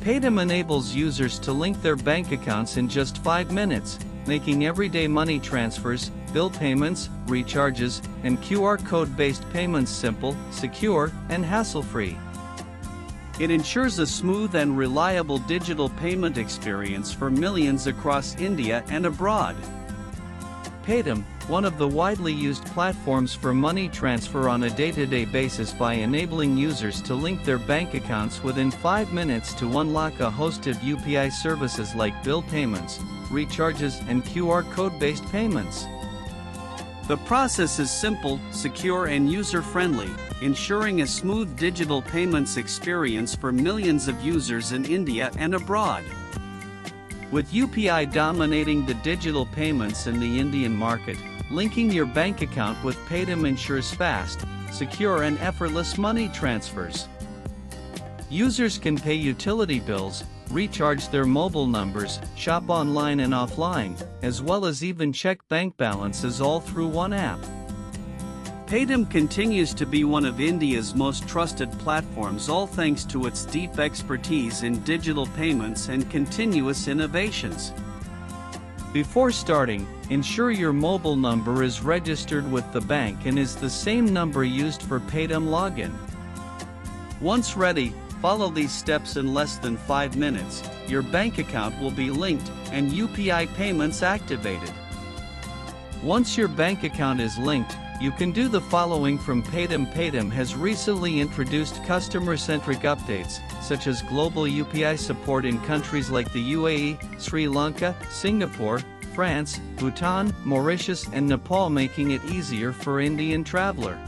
Paytm enables users to link their bank accounts in just 5 minutes, making everyday money transfers, bill payments, recharges, and QR code-based payments simple, secure, and hassle-free. It ensures a smooth and reliable digital payment experience for millions across India and abroad. Paytm, one of the widely used platforms for money transfer on a day-to-day basis by enabling users to link their bank accounts within 5 minutes to unlock a host of UPI services like bill payments, recharges, and QR code-based payments. The process is simple, secure, and user-friendly, ensuring a smooth digital payments experience for millions of users in India and abroad. With UPI dominating the digital payments in the Indian market, linking your bank account with Paytm ensures fast, secure, and effortless money transfers. Users can pay utility bills, recharge their mobile numbers, shop online and offline, as well as even check bank balances all through one app. Paytm continues to be one of India's most trusted platforms, all thanks to its deep expertise in digital payments and continuous innovations. Before starting, ensure your mobile number is registered with the bank and is the same number used for Paytm login. Once ready, follow these steps in less than 5 minutes, your bank account will be linked and UPI payments activated. Once your bank account is linked, you can do the following from Paytm. Paytm has recently introduced customer-centric updates, such as global UPI support in countries like the UAE, Sri Lanka, Singapore, France, Bhutan, Mauritius, and Nepal, making it easier for Indian traveler.